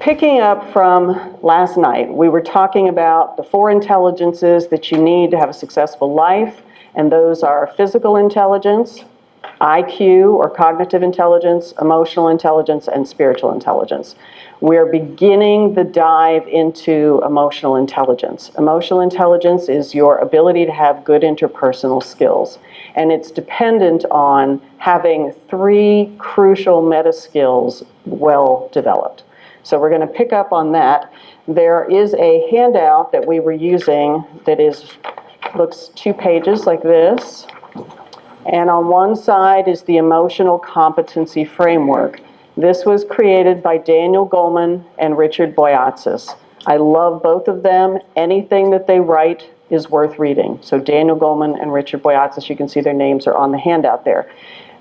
Picking up from last night, we were talking about the 4 intelligences that you need to have a successful life, and those are physical intelligence, IQ or cognitive intelligence, emotional intelligence, and spiritual intelligence. We're beginning the dive into emotional intelligence. Emotional intelligence is your ability to have good interpersonal skills, and it's dependent on having 3 crucial meta skills well developed. So we're going to pick up on that. There is a handout that we were using that looks 2 pages like this. And on one side is the emotional competency framework. This was created by Daniel Goleman and Richard Boyatzis. I love both of them. Anything that they write is worth reading. So Daniel Goleman and Richard Boyatzis, you can see their names are on the handout there.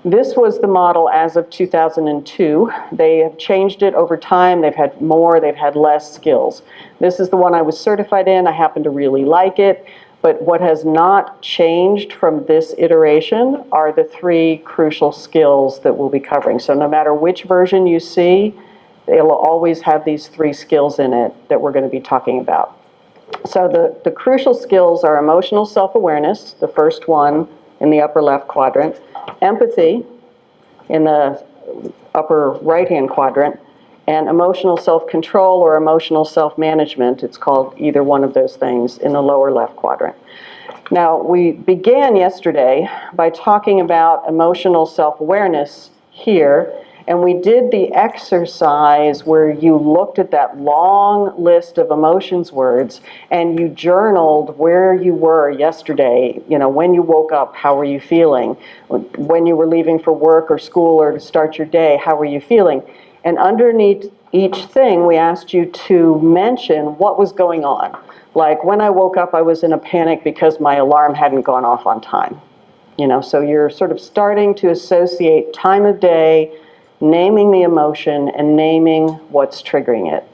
This was the model as of 2002. They have changed it over time. They've had more, they've had less skills. This is the one I was certified in. I happen to really like it. But what has not changed from this iteration are the 3 crucial skills that we'll be covering. So no matter which version you see, it'll always have these 3 skills in it that we're going to be talking about. So the crucial skills are emotional self-awareness, the first one in the upper left quadrant, empathy in the upper right-hand quadrant, and emotional self-control or emotional self-management, it's called either one of those things, in the lower left quadrant. Now, we began yesterday by talking about emotional self-awareness here, and we did the exercise where you looked at that long list of emotions words and you journaled where you were yesterday. You know, when you woke up, how were you feeling? When you were leaving for work or school or to start your day, how were you feeling? And underneath each thing, we asked you to mention what was going on. Like, when I woke up, I was in a panic because my alarm hadn't gone off on time. You know, so you're sort of starting to associate time of day, naming the emotion, and naming what's triggering it.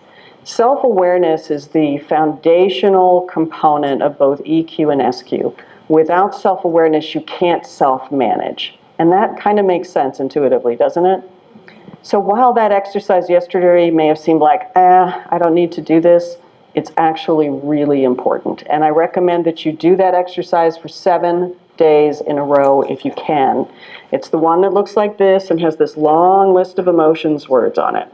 Self-awareness is the foundational component of both EQ and SQ. Without self-awareness, you can't self-manage. And that kind of makes sense intuitively, doesn't it? So while that exercise yesterday may have seemed like, I don't need to do this, it's actually really important. And I recommend that you do that exercise for 7 days in a row if you can. It's the one that looks like this and has this long list of emotions words on it.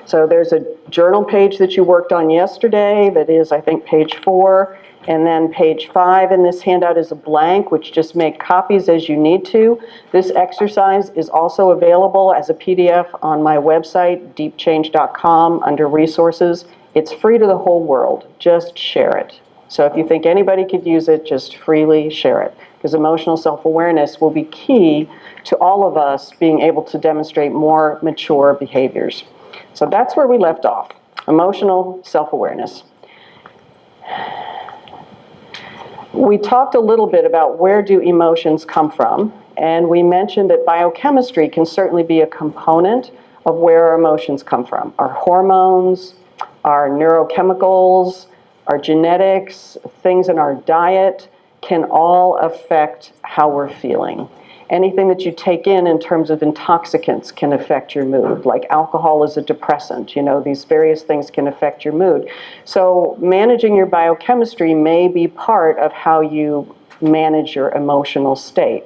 So there's a journal page that you worked on yesterday that is, I think, page 4. And then page 5 in this handout is a blank, which just make copies as you need to. This exercise is also available as a PDF on my website, deepchange.com, under resources. It's free to the whole world. Just share it. So if you think anybody could use it, just freely share it. Because emotional self-awareness will be key to all of us being able to demonstrate more mature behaviors. So that's where we left off, emotional self-awareness. We talked a little bit about where do emotions come from, and we mentioned that biochemistry can certainly be a component of where our emotions come from. Our hormones, our neurochemicals, our genetics, things in our diet can all affect how we're feeling. Anything that you take in terms of intoxicants can affect your mood, like alcohol is a depressant. You know, these various things can affect your mood. So managing your biochemistry may be part of how you manage your emotional state.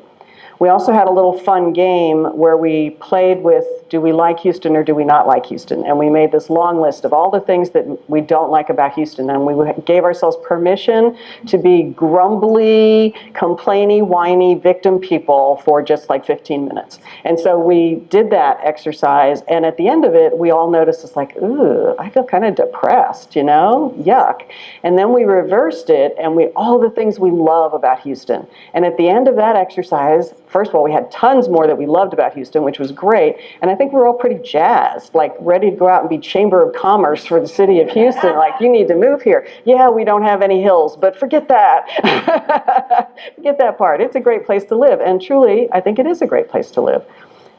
We also had a little fun game where we played with, do we like Houston or do we not like Houston? And we made this long list of all the things that we don't like about Houston. And we gave ourselves permission to be grumbly, complainy, whiny victim people for just like 15 minutes. And so we did that exercise. And at the end of it, we all noticed it's like, ooh, I feel kind of depressed, you know? Yuck. And then we reversed it and all the things we love about Houston. And at the end of that exercise, first of all, we had tons more that we loved about Houston, which was great. And I think we were all pretty jazzed, like ready to go out and be Chamber of Commerce for the city of Houston. Like, you need to move here. Yeah, we don't have any hills, but forget that. Forget that part. It's a great place to live. And truly, I think it is a great place to live.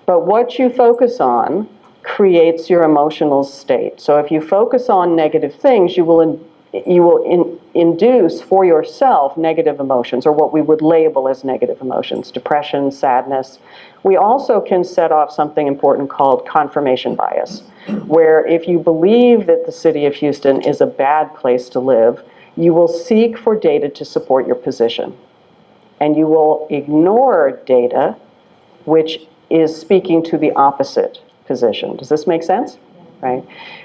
But what you focus on creates your emotional state. So if you focus on negative things, you will induce for yourself negative emotions, or what we would label as negative emotions, depression, sadness. We also can set off something important called confirmation bias. where if you believe that the city of Houston is a bad place to live, you will seek for data to support your position. And you will ignore data which is speaking to the opposite position. Does this make sense? Right?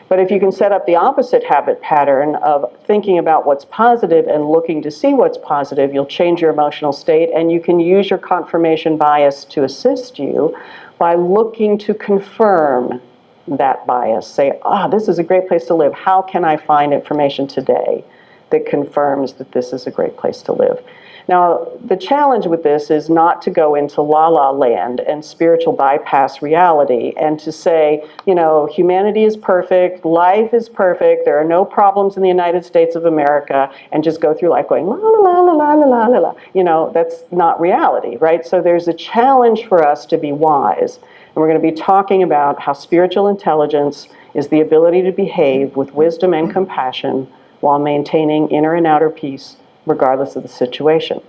But if you can set up the opposite habit pattern of thinking about what's positive and looking to see what's positive, you'll change your emotional state, and you can use your confirmation bias to assist you by looking to confirm that bias. Say, this is a great place to live. How can I find information today that confirms that this is a great place to live? Now, the challenge with this is not to go into la-la land and spiritual bypass reality and to say, humanity is perfect, life is perfect, there are no problems in the United States of America, and just go through life going la la la la la la la. That's not reality, right? So there's a challenge for us to be wise. And we're going to be talking about how spiritual intelligence is the ability to behave with wisdom and compassion while maintaining inner and outer peace regardless of the situation.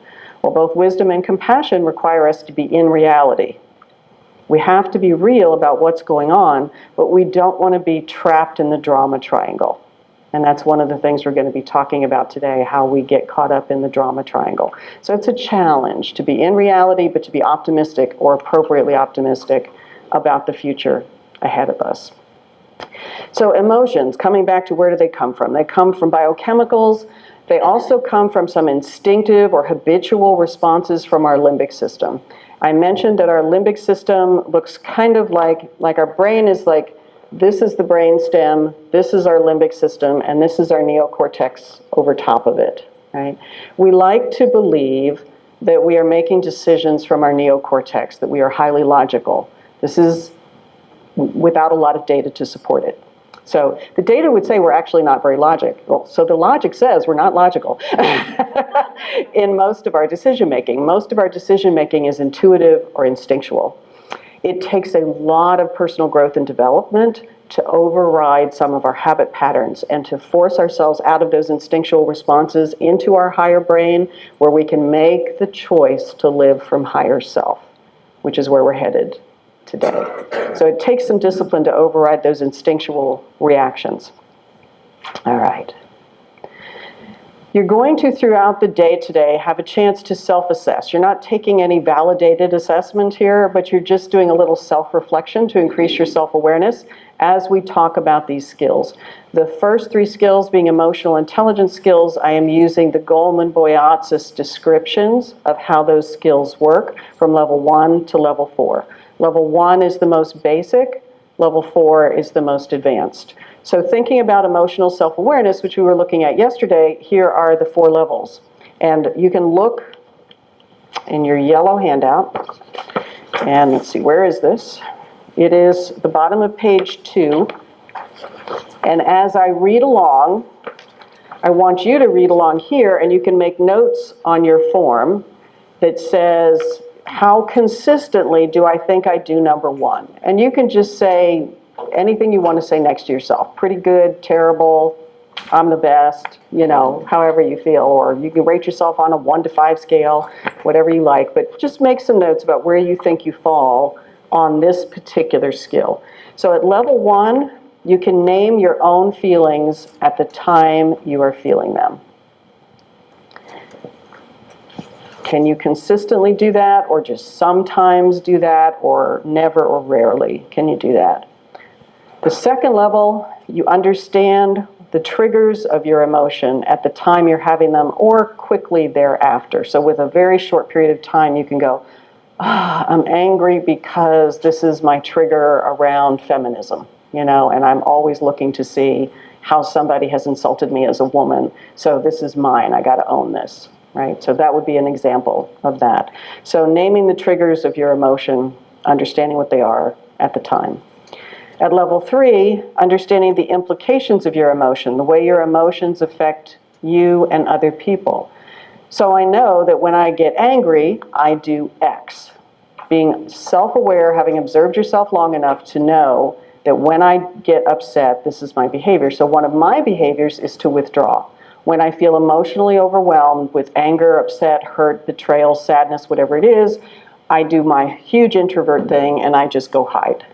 Well, both wisdom and compassion require us to be in reality. We have to be real about what's going on, but we don't want to be trapped in the drama triangle. And that's one of the things we're going to be talking about today, how we get caught up in the drama triangle. So it's a challenge to be in reality, but to be optimistic or appropriately optimistic about the future ahead of us. So emotions, coming back to where do they come from? They come from biochemicals. They also come from some instinctive or habitual responses from our limbic system. I mentioned that our limbic system looks kind of like our brain is like, this is the brain stem, this is our limbic system, and this is our neocortex over top of it, right? We like to believe that we are making decisions from our neocortex, that we are highly logical. This is without a lot of data to support it. So the data would say we're actually not very logical. So the logic says we're not logical in most of our decision making. Most of our decision making is intuitive or instinctual. It takes a lot of personal growth and development to override some of our habit patterns and to force ourselves out of those instinctual responses into our higher brain, where we can make the choice to live from higher self, which is where we're headed today. So it takes some discipline to override those instinctual reactions. All right. You're going to, throughout the day today, have a chance to self-assess. You're not taking any validated assessment here, but you're just doing a little self-reflection to increase your self-awareness as we talk about these skills. The first three skills being emotional intelligence skills, I am using the Goleman-Boyatzis descriptions of how those skills work from level 1 to level 4. Level 1 is the most basic, level 4 is the most advanced. So thinking about emotional self-awareness, which we were looking at yesterday, here are the 4 levels. And you can look in your yellow handout, and let's see, where is this? It is the bottom of page 2. And as I read along, I want you to read along here, and you can make notes on your form that says, how consistently do I think I do number 1? And you can just say anything you want to say next to yourself. Pretty good, terrible, I'm the best, however you feel. Or you can rate yourself on a 1 to 5 scale, whatever you like. But just make some notes about where you think you fall on this particular skill. So at level 1, you can name your own feelings at the time you are feeling them. Can you consistently do that, or just sometimes do that, or never or rarely? Can you do that? The second level, you understand the triggers of your emotion at the time you're having them or quickly thereafter. So with a very short period of time, you can go, I'm angry because this is my trigger around feminism, and I'm always looking to see how somebody has insulted me as a woman. So this is mine. I got to own this. Right? So that would be an example of that. So naming the triggers of your emotion, understanding what they are at the time. At level 3, understanding the implications of your emotion, the way your emotions affect you and other people. So I know that when I get angry, I do X. Being self-aware, having observed yourself long enough to know that when I get upset, this is my behavior. So one of my behaviors is to withdraw. When I feel emotionally overwhelmed with anger, upset, hurt, betrayal, sadness, whatever it is, I do my huge introvert thing and I just go hide.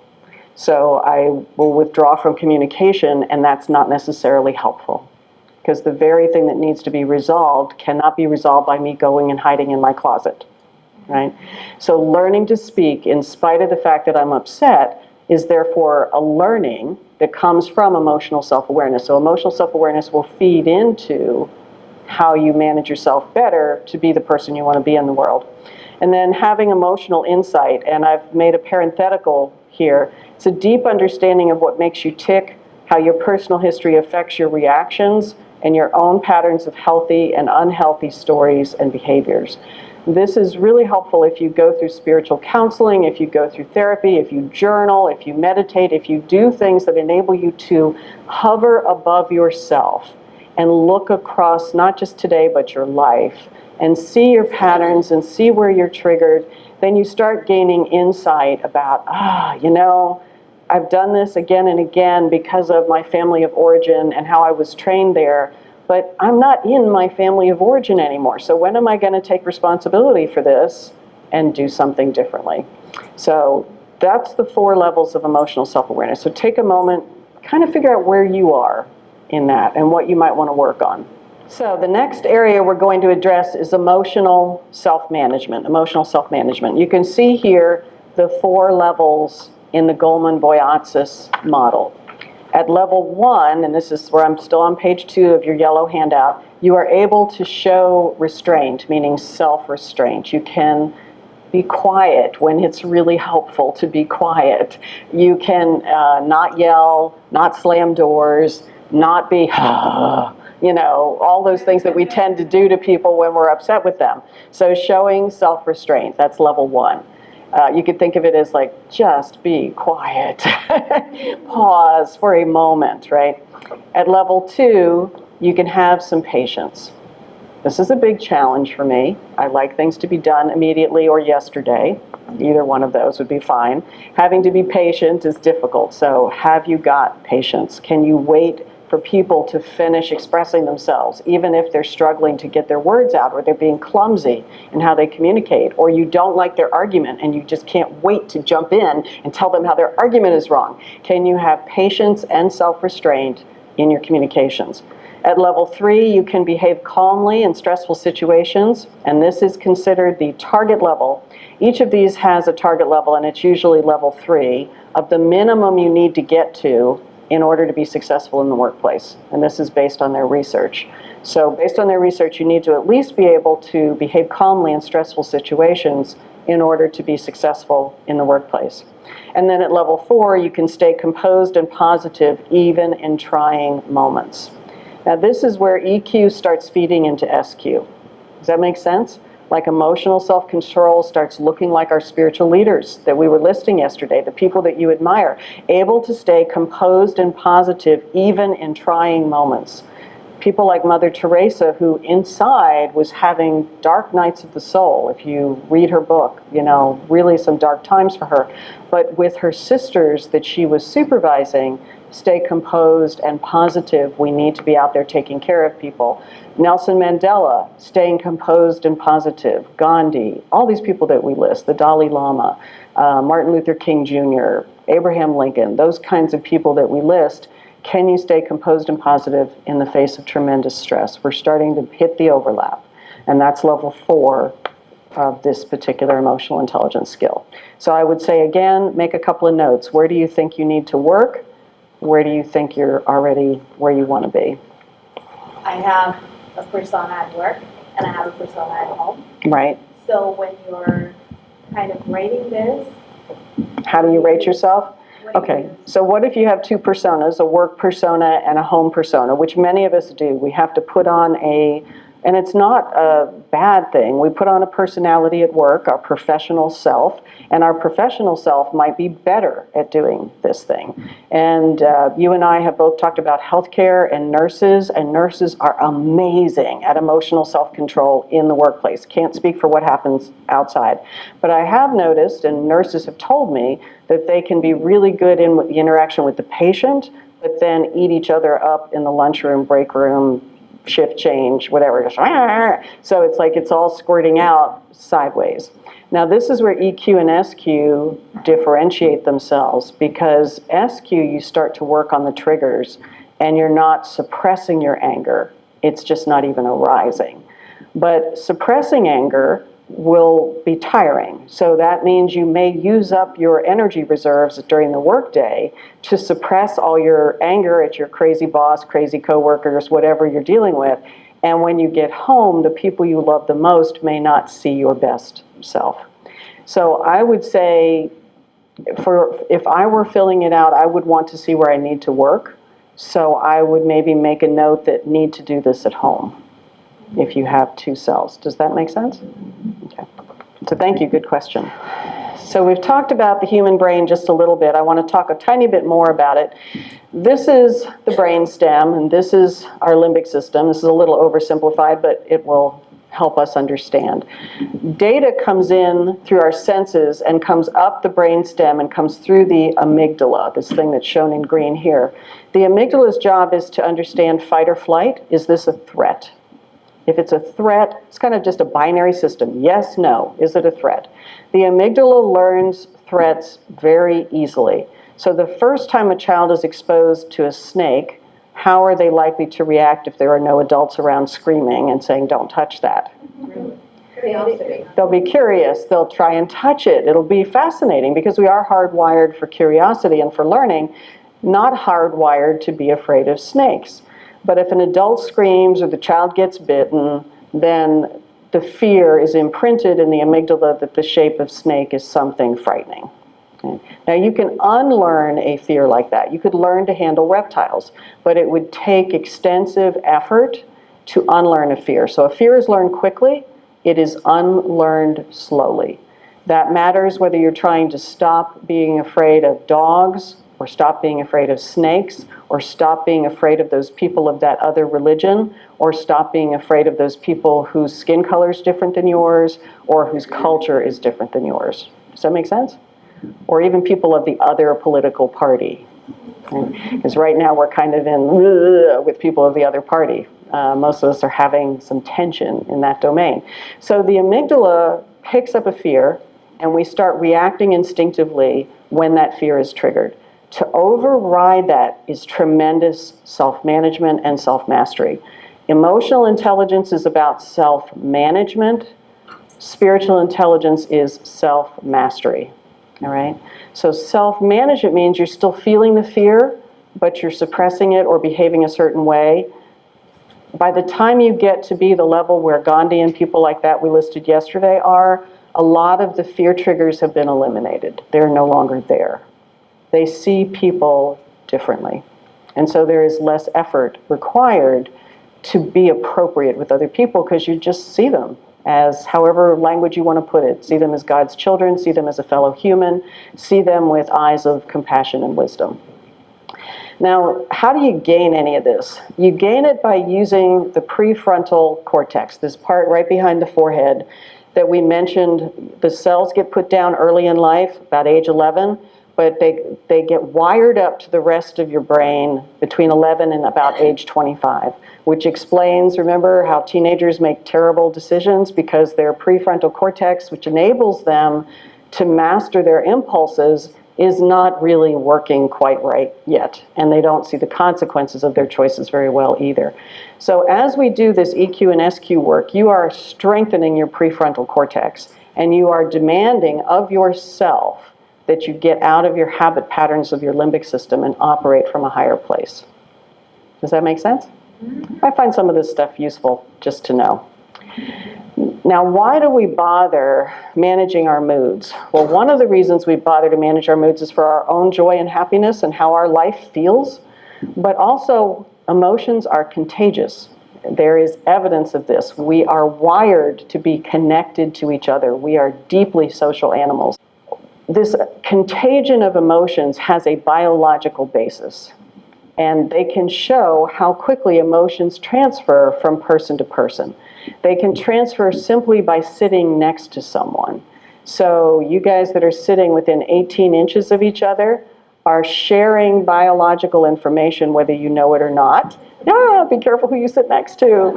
So I will withdraw from communication, and that's not necessarily helpful. Because the very thing that needs to be resolved cannot be resolved by me going and hiding in my closet, right? So learning to speak in spite of the fact that I'm upset is therefore a learning that comes from emotional self-awareness. So emotional self-awareness will feed into how you manage yourself better to be the person you want to be in the world. And then having emotional insight, and I've made a parenthetical here, it's a deep understanding of what makes you tick, how your personal history affects your reactions, and your own patterns of healthy and unhealthy stories and behaviors. This is really helpful if you go through spiritual counseling, if you go through therapy, if you journal, if you meditate, if you do things that enable you to hover above yourself and look across not just today but your life and see your patterns and see where you're triggered. Then you start gaining insight about, I've done this again and again because of my family of origin and how I was trained there, but I'm not in my family of origin anymore. So when am I going to take responsibility for this and do something differently? So that's the 4 levels of emotional self-awareness. So take a moment, kind of figure out where you are in that and what you might want to work on. So the next area we're going to address is emotional self-management. Emotional self-management. You can see here the 4 levels in the Goleman-Boyatzis model. At level 1, and this is where I'm still on page 2 of your yellow handout, you are able to show restraint, meaning self-restraint. You can be quiet when it's really helpful to be quiet. You can not yell, not slam doors, not be, all those things that we tend to do to people when we're upset with them. So showing self-restraint, that's level 1. You could think of it as like, just be quiet. Pause for a moment, right? At level 2, you can have some patience. This is a big challenge for me. I like things to be done immediately or yesterday. Either one of those would be fine. Having to be patient is difficult. So have you got patience? Can you wait for people to finish expressing themselves, even if they're struggling to get their words out, or they're being clumsy in how they communicate, or you don't like their argument and you just can't wait to jump in and tell them how their argument is wrong? Can you have patience and self-restraint in your communications? At level 3, you can behave calmly in stressful situations, and this is considered the target level. Each of these has a target level, and it's usually level 3 of the minimum you need to get to in order to be successful in the workplace. And this is based on their research. So based on their research, you need to at least be able to behave calmly in stressful situations in order to be successful in the workplace. And then at level 4, you can stay composed and positive even in trying moments. Now this is where EQ starts feeding into SQ. Does that make sense? Like emotional self-control starts looking like our spiritual leaders that we were listing yesterday, the people that you admire, able to stay composed and positive even in trying moments. People like Mother Teresa, who inside was having dark nights of the soul. If you read her book, really some dark times for her. But with her sisters that she was supervising, stay composed and positive. We need to be out there taking care of people. Nelson Mandela, staying composed and positive. Gandhi, all these people that we list, the Dalai Lama, Martin Luther King Jr., Abraham Lincoln, those kinds of people that we list. Can you stay composed and positive in the face of tremendous stress? We're starting to hit the overlap, and that's level 4 of this particular emotional intelligence skill. So I would say, again, make a couple of notes. Where do you think you need to work? Where do you think you're already where you want to be? I have a persona at work, and I have a persona at home. Right. So when you're kind of rating this... How do you rate yourself? Okay, so what if you have 2 personas, a work persona and a home persona, which many of us do. We have to put on and it's not a bad thing. We put on a personality at work, our professional self, and our professional self might be better at doing this thing. And you and I have both talked about healthcare and nurses are amazing at emotional self-control in the workplace. Can't speak for what happens outside. But I have noticed, and nurses have told me, that they can be really good in the interaction with the patient, but then eat each other up in the lunchroom, break room, shift change, whatever. So it's like it's all squirting out sideways. Now this is where EQ and SQ differentiate themselves, because SQ, you start to work on the triggers and you're not suppressing your anger. It's just not even arising. But suppressing anger will be tiring. So that means you may use up your energy reserves during the workday to suppress all your anger at your crazy boss, crazy coworkers, whatever you're dealing with. And when you get home, the people you love the most may not see your best self. So I would say, if I were filling it out, I would want to see where I need to work. So I would maybe make a note that need to do this at home if you have two cells. Does that make sense? Okay. So thank you, good question. So we've talked about the human brain just a little bit. I want to talk a tiny bit more about it. This is the brain stem, and this is our limbic system. This is a little oversimplified, but it will help us understand. Data comes in through our senses and comes up the brain stem and comes through the amygdala, this thing that's shown in green here. The amygdala's job is to understand fight or flight. Is this a threat? If it's a threat, it's kind of just a binary system. Yes, no. Is it a threat? The amygdala learns threats very easily. So the first time a child is exposed to a snake, how are they likely to react if there are no adults around screaming and saying, don't touch that? Curiosity. They'll be curious. They'll try and touch it. It'll be fascinating because we are hardwired for curiosity and for learning, not hardwired to be afraid of snakes. But if an adult screams or the child gets bitten, then the fear is imprinted in the amygdala that the shape of snake is something frightening. Okay. Now you can unlearn a fear like that. You could learn to handle reptiles, but it would take extensive effort to unlearn a fear. So if fear is learned quickly, it is unlearned slowly. That matters whether you're trying to stop being afraid of dogs, or stop being afraid of snakes, or stop being afraid of those people of that other religion, or stop being afraid of those people whose skin color is different than yours, or whose culture is different than yours. Does that make sense? Or even people of the other political party. Because right now we're kind of in with people of the other party. Most of us are having some tension in that domain. So the amygdala picks up a fear, and we start reacting instinctively when that fear is triggered. To override that is tremendous self-management and self-mastery. Emotional intelligence is about self-management. Spiritual intelligence is self-mastery. All right? So self-management means you're still feeling the fear, but you're suppressing it or behaving a certain way. By the time you get to be the level where Gandhi and people like that we listed yesterday are, a lot of the fear triggers have been eliminated. They're no longer there. They see people differently. And so there is less effort required to be appropriate with other people because you just see them as however language you want to put it. See them as God's children, see them as a fellow human, see them with eyes of compassion and wisdom. Now, how do you gain any of this? You gain it by using the prefrontal cortex, this part right behind the forehead that we mentioned. The cells get put down early in life, about age 11, but they get wired up to the rest of your brain between 11 and about age 25, which explains, remember, how teenagers make terrible decisions because their prefrontal cortex, which enables them to master their impulses, is not really working quite right yet, and they don't see the consequences of their choices very well either. So as we do this EQ and SQ work, you are strengthening your prefrontal cortex, and you are demanding of yourself that you get out of your habit patterns of your limbic system and operate from a higher place. Does that make sense? I find some of this stuff useful just to know. Now, why do we bother managing our moods? Well, one of the reasons we bother to manage our moods is for our own joy and happiness and how our life feels, but also emotions are contagious. There is evidence of this. We are wired to be connected to each other. We are deeply social animals. This contagion of emotions has a biological basis, and they can show how quickly emotions transfer from person to person. They can transfer simply by sitting next to someone. So you guys that are sitting within 18 inches of each other are sharing biological information whether you know it or not. Yeah, be careful who you sit next to.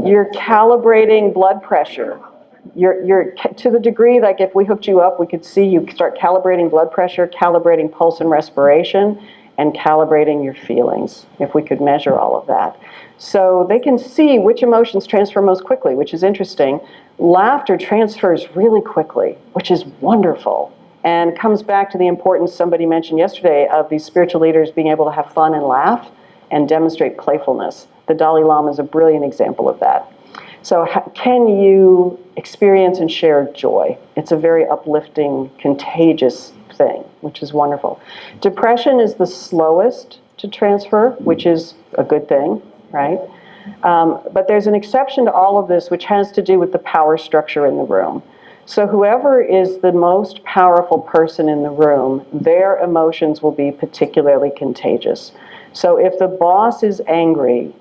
You're calibrating blood pressure. You're to the degree, like if we hooked you up, we could see you start calibrating blood pressure, calibrating pulse and respiration, and calibrating your feelings, if we could measure all of that. So they can see which emotions transfer most quickly, which is interesting. Laughter transfers really quickly, which is wonderful, and comes back to the importance somebody mentioned yesterday of these spiritual leaders being able to have fun and laugh and demonstrate playfulness. The Dalai Lama is a brilliant example of that. So can you experience and share joy? It's a very uplifting, contagious thing, which is wonderful. Depression is the slowest to transfer, which is a good thing, right? But there's an exception to all of this, which has to do with the power structure in the room. So whoever is the most powerful person in the room, their emotions will be particularly contagious. So if the boss is angry,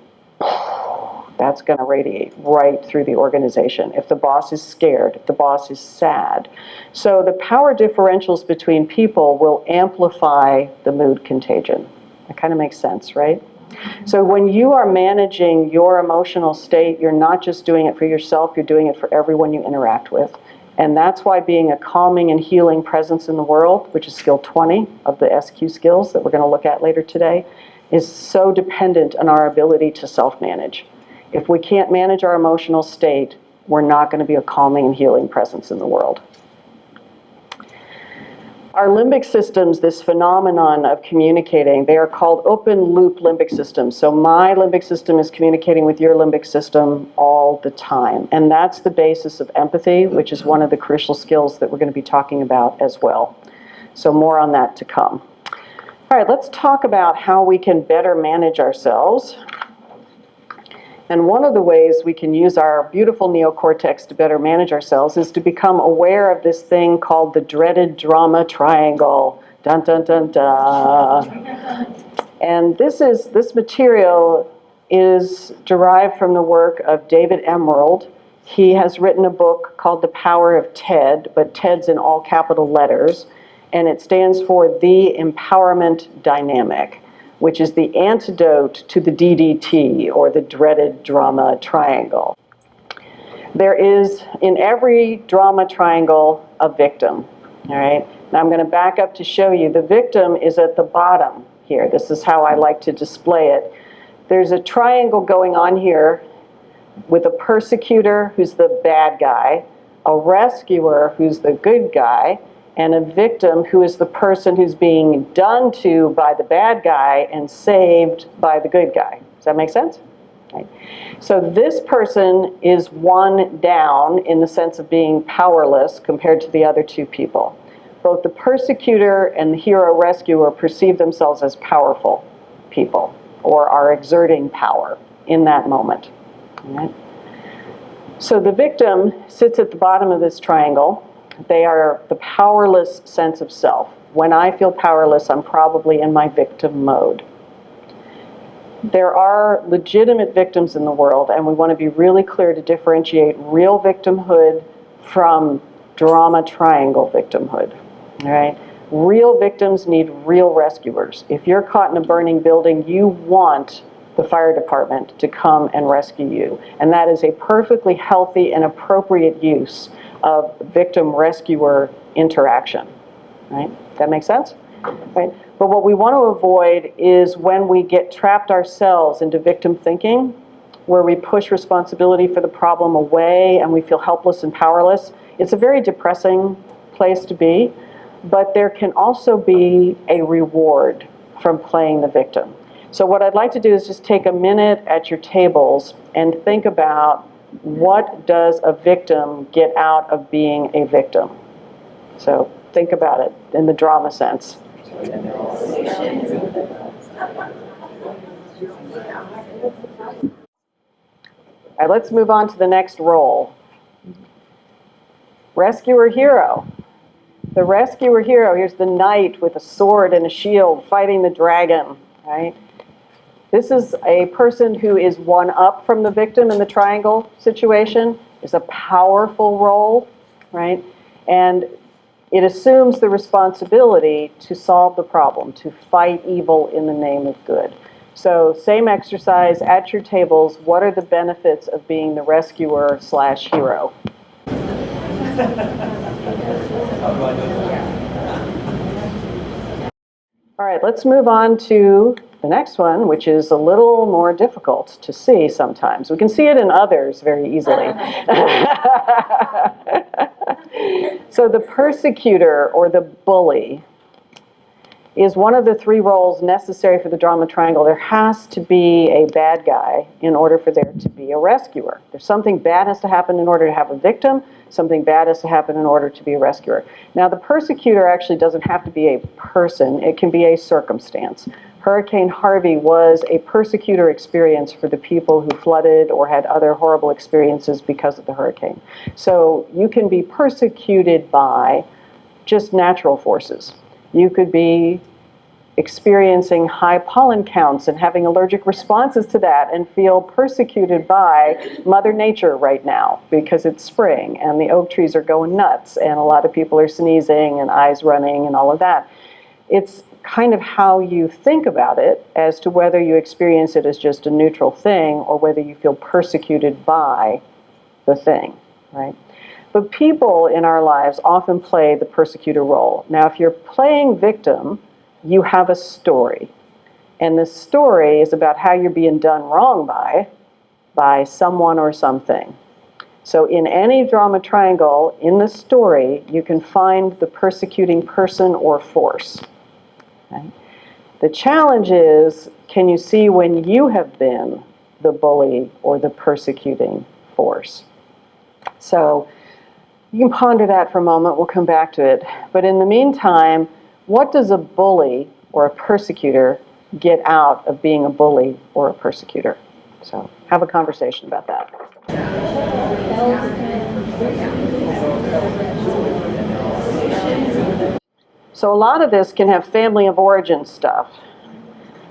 that's going to radiate right through the organization. If the boss is scared, if the boss is sad. So the power differentials between people will amplify the mood contagion. That kind of makes sense, right? So when you are managing your emotional state, you're not just doing it for yourself, you're doing it for everyone you interact with. And that's why being a calming and healing presence in the world, which is skill 20 of the SQ skills that we're going to look at later today, is so dependent on our ability to self-manage. If we can't manage our emotional state, we're not going to be a calming and healing presence in the world. Our limbic systems, this phenomenon of communicating, they are called open loop limbic systems. So my limbic system is communicating with your limbic system all the time. And that's the basis of empathy, which is one of the crucial skills that we're going to be talking about as well. So more on that to come. All right, let's talk about how we can better manage ourselves. And one of the ways we can use our beautiful neocortex to better manage ourselves is to become aware of this thing called the dreaded drama triangle. Dun, dun, dun, dun. And this material is derived from the work of David Emerald. He has written a book called The Power of TED, but TED's in all capital letters, and it stands for The Empowerment Dynamic, which is the antidote to the DDT, or the dreaded drama triangle. There is, in every drama triangle, a victim, all right? Now I'm going to back up to show you. The victim is at the bottom here. This is how I like to display it. There's a triangle going on here with a persecutor who's the bad guy, a rescuer who's the good guy, and a victim who is the person who's being done to by the bad guy and saved by the good guy. Does that make sense? Right. So this person is one down in the sense of being powerless compared to the other two people. Both the persecutor and the hero rescuer perceive themselves as powerful people or are exerting power in that moment. All right. So the victim sits at the bottom of this triangle. They are the powerless sense of self. When I feel powerless, I'm probably in my victim mode. There are legitimate victims in the world, and we want to be really clear to differentiate real victimhood from drama triangle victimhood. All right? Real victims need real rescuers. If you're caught in a burning building, you want the fire department to come and rescue you. And that is a perfectly healthy and appropriate use of victim-rescuer interaction, right? That makes sense? Right? But what we want to avoid is when we get trapped ourselves into victim thinking, where we push responsibility for the problem away and we feel helpless and powerless. It's a very depressing place to be, but there can also be a reward from playing the victim. So what I'd like to do is just take a minute at your tables and think about, what does a victim get out of being a victim? So think about it in the drama sense. All right, let's move on to the next role. Rescuer hero. The rescuer hero, here's the knight with a sword and a shield fighting the dragon, right? This is a person who is one up from the victim in the triangle situation. It's a powerful role, right? And it assumes the responsibility to solve the problem, to fight evil in the name of good. So same exercise at your tables. What are the benefits of being the rescuer slash hero? All right, let's move on to the next one, which is a little more difficult to see sometimes. We can see it in others very easily. So the persecutor or the bully is one of the three roles necessary for the drama triangle. There has to be a bad guy in order for there to be a rescuer. There's something bad has to happen in order to have a victim. Something bad has to happen in order to be a rescuer. Now, the persecutor actually doesn't have to be a person. It can be a circumstance. Hurricane Harvey was a persecutor experience for the people who flooded or had other horrible experiences because of the hurricane. So you can be persecuted by just natural forces. You could be experiencing high pollen counts and having allergic responses to that and feel persecuted by Mother Nature right now because it's spring and the oak trees are going nuts and a lot of people are sneezing and eyes running and all of that. It's kind of how you think about it as to whether you experience it as just a neutral thing or whether you feel persecuted by the thing, right? But people in our lives often play the persecutor role. Now, if you're playing victim, you have a story. And the story is about how you're being done wrong by someone or something. So in any drama triangle, in the story, you can find the persecuting person or force. Okay? The challenge is, can you see when you have been the bully or the persecuting force? So you can ponder that for a moment. We'll come back to it. But in the meantime, what does a bully or a persecutor get out of being a bully or a persecutor? So have a conversation about that. So a lot of this can have family of origin stuff,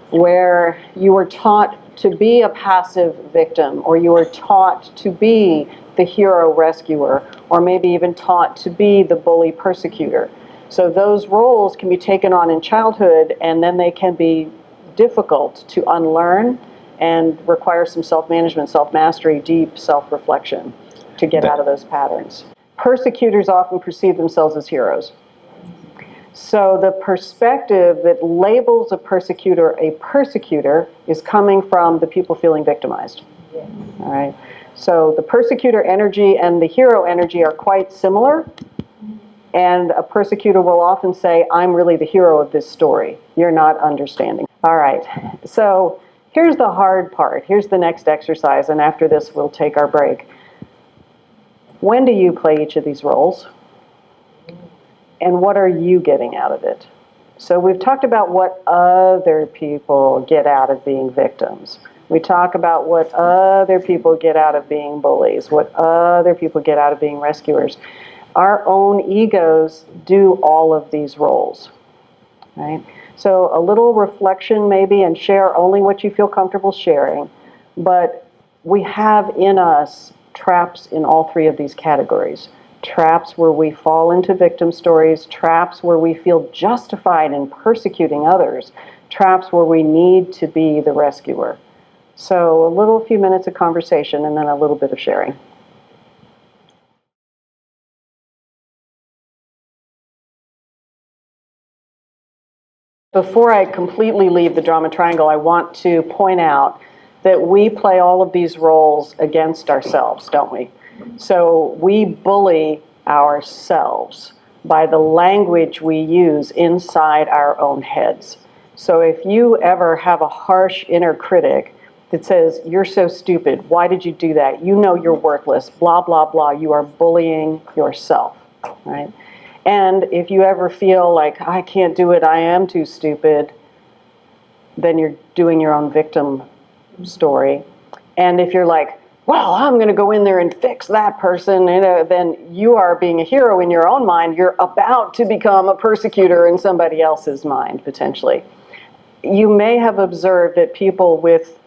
where you were taught to be a passive victim, or you were taught to be the hero rescuer, or maybe even taught to be the bully persecutor. So those roles can be taken on in childhood, and then they can be difficult to unlearn and require some self-management, self-mastery, deep self-reflection to get out of those patterns. Persecutors often perceive themselves as heroes. So the perspective that labels a persecutor is coming from the people feeling victimized. Yeah. All right. So the persecutor energy and the hero energy are quite similar. And a persecutor will often say, I'm really the hero of this story. You're not understanding. All right. So here's the hard part. Here's the next exercise. And after this, we'll take our break. When do you play each of these roles? And what are you getting out of it? So we've talked about what other people get out of being victims. We talk about what other people get out of being bullies, what other people get out of being rescuers. Our own egos do all of these roles, right? So a little reflection maybe, and share only what you feel comfortable sharing. But we have in us traps in all three of these categories. Traps where we fall into victim stories, traps where we feel justified in persecuting others, traps where we need to be the rescuer. So a few minutes of conversation and then a little bit of sharing. Before I completely leave the drama triangle, I want to point out that we play all of these roles against ourselves, don't we? So we bully ourselves by the language we use inside our own heads. So if you ever have a harsh inner critic that says, you're so stupid, why did you do that? You know you're worthless, blah, blah, blah. You are bullying yourself, right? And if you ever feel like, I can't do it, I am too stupid, then you're doing your own victim story. And if you're like, well, I'm going to go in there and fix that person, then you are being a hero in your own mind. You're about to become a persecutor in somebody else's mind, potentially. You may have observed that people with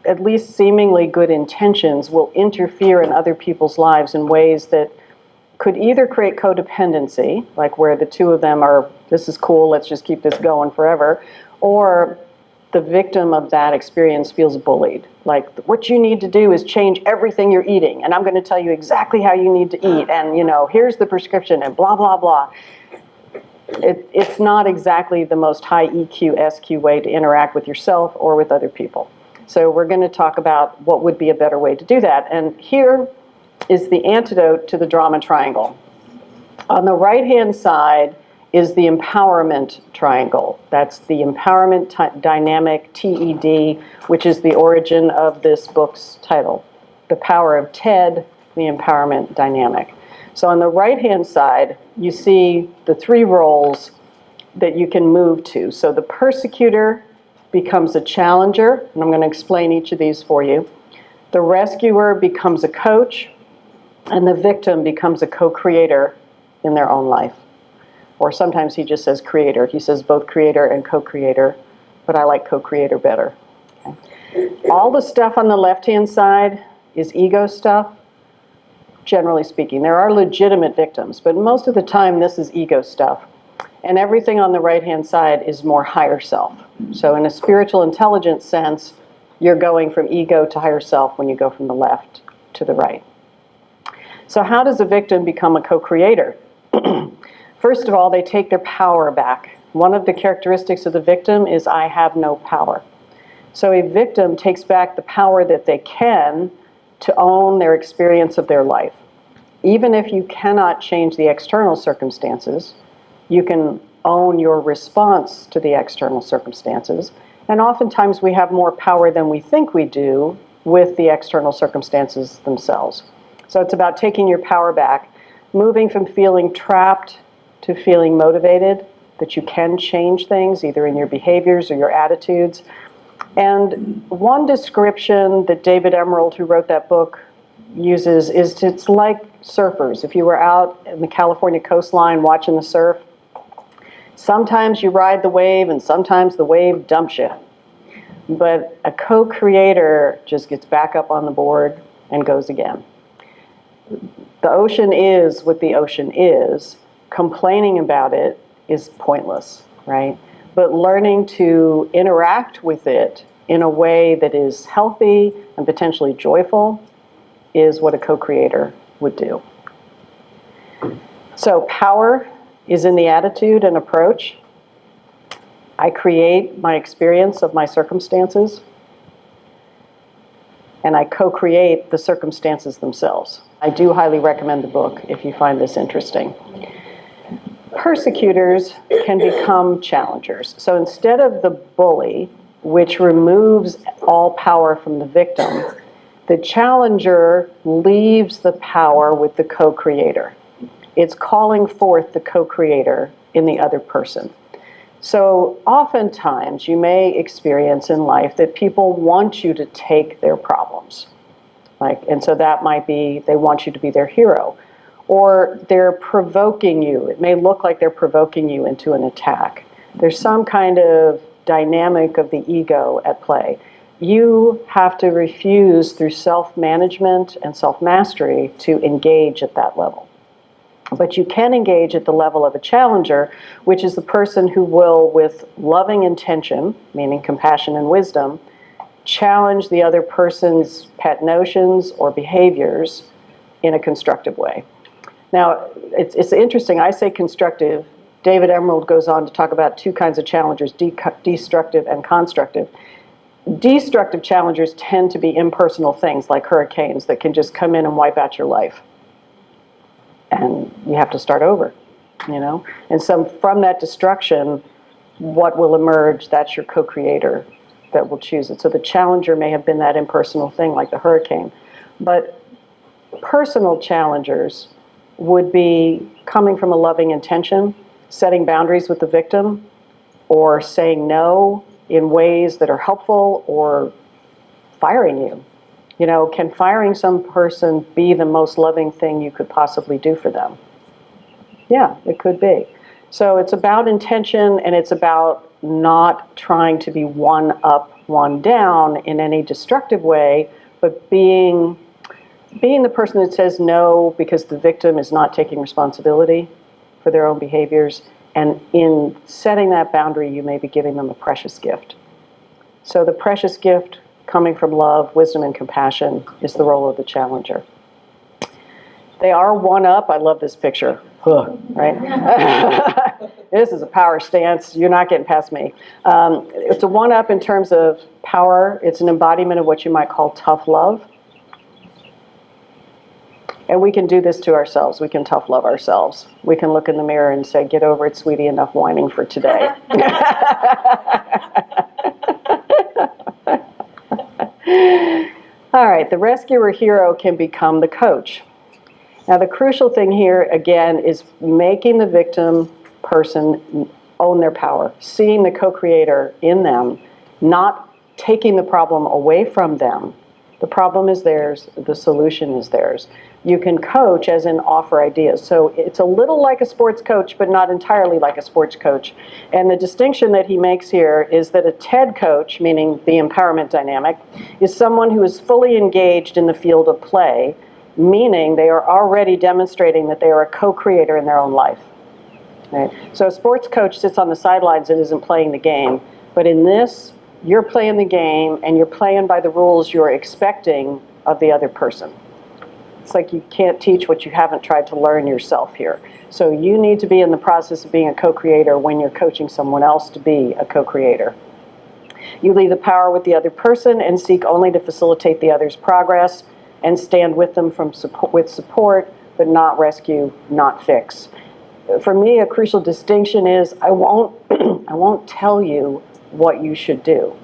at least seemingly good intentions will interfere in other people's lives in ways that could either create codependency, like where the two of them are, this is cool, let's just keep this going forever, or the victim of that experience feels bullied. Like, what you need to do is change everything you're eating, and I'm going to tell you exactly how you need to eat, and here's the prescription, and blah, blah, blah. It's not exactly the most high EQ, SQ way to interact with yourself or with other people. So we're going to talk about what would be a better way to do that. And here is the antidote to the drama triangle. On the right-hand side is the empowerment triangle. That's the empowerment dynamic, TED, which is the origin of this book's title. The power of TED, the empowerment dynamic. So on the right-hand side, you see the three roles that you can move to. So the persecutor becomes a challenger, and I'm going to explain each of these for you. The rescuer becomes a coach, and the victim becomes a co-creator in their own life. Or sometimes he just says creator. He says both creator and co-creator, but I like co-creator better. Okay. All the stuff on the left-hand side is ego stuff, generally speaking. There are legitimate victims, but most of the time this is ego stuff. And everything on the right-hand side is more higher self. So in a spiritual intelligence sense, you're going from ego to higher self when you go from the left to the right. So how does a victim become a co-creator? First of all, they take their power back. One of the characteristics of the victim is I have no power. So a victim takes back the power that they can to own their experience of their life. Even if you cannot change the external circumstances, you can own your response to the external circumstances. And oftentimes we have more power than we think we do with the external circumstances themselves. So it's about taking your power back, moving from feeling trapped to feeling motivated, that you can change things, either in your behaviors or your attitudes. And one description that David Emerald, who wrote that book, uses is it's like surfers. If you were out in the California coastline watching the surf, sometimes you ride the wave and sometimes the wave dumps you. But a co-creator just gets back up on the board and goes again. The ocean is what the ocean is. Complaining about it is pointless, right? But learning to interact with it in a way that is healthy and potentially joyful is what a co-creator would do. So power is in the attitude and approach. I create my experience of my circumstances, and I co-create the circumstances themselves. I do highly recommend the book if you find this interesting. Persecutors can become challengers. So instead of the bully, which removes all power from the victim, the challenger leaves the power with the co-creator. It's calling forth the co-creator in the other person. So oftentimes you may experience in life that people want you to take their problems. And so that might be they want you to be their hero. Or they're provoking you. It may look like they're provoking you into an attack. There's some kind of dynamic of the ego at play. You have to refuse through self-management and self-mastery to engage at that level. But you can engage at the level of a challenger, which is the person who will, with loving intention, meaning compassion and wisdom, challenge the other person's pet notions or behaviors in a constructive way. Now, it's interesting. I say constructive. David Emerald goes on to talk about two kinds of challengers, destructive and constructive. Destructive challengers tend to be impersonal things like hurricanes that can just come in and wipe out your life. And you have to start over, And so from that destruction, what will emerge, that's your co-creator that will choose it. So the challenger may have been that impersonal thing like the hurricane. But personal challengers would be coming from a loving intention, setting boundaries with the victim, or saying no in ways that are helpful, or firing you. Can firing some person be the most loving thing you could possibly do for them? Yeah, it could be. So it's about intention, and it's about not trying to be one up, one down in any destructive way, but being the person that says no because the victim is not taking responsibility for their own behaviors. And in setting that boundary, you may be giving them a precious gift. So the precious gift coming from love, wisdom, and compassion is the role of the challenger. They are one up. I love this picture. Right? This is a power stance. You're not getting past me. It's a one up in terms of power. It's an embodiment of what you might call tough love. And we can do this to ourselves. We can tough love ourselves. We can look in the mirror and say, get over it, sweetie, enough whining for today. All right, the rescuer hero can become the coach. Now, the crucial thing here, again, is making the victim person own their power, seeing the co-creator in them, not taking the problem away from them. The problem is theirs, the solution is theirs. You can coach as in offer ideas. So it's a little like a sports coach, but not entirely like a sports coach. And the distinction that he makes here is that a TED coach, meaning the empowerment dynamic, is someone who is fully engaged in the field of play, meaning they are already demonstrating that they are a co-creator in their own life. Right? So a sports coach sits on the sidelines and isn't playing the game. But in this, you're playing the game and you're playing by the rules you're expecting of the other person. It's like you can't teach what you haven't tried to learn yourself here. So you need to be in the process of being a co-creator when you're coaching someone else to be a co-creator. You leave the power with the other person and seek only to facilitate the other's progress and stand with them with support, but not rescue, not fix. For me, a crucial distinction is I won't tell you what you should do.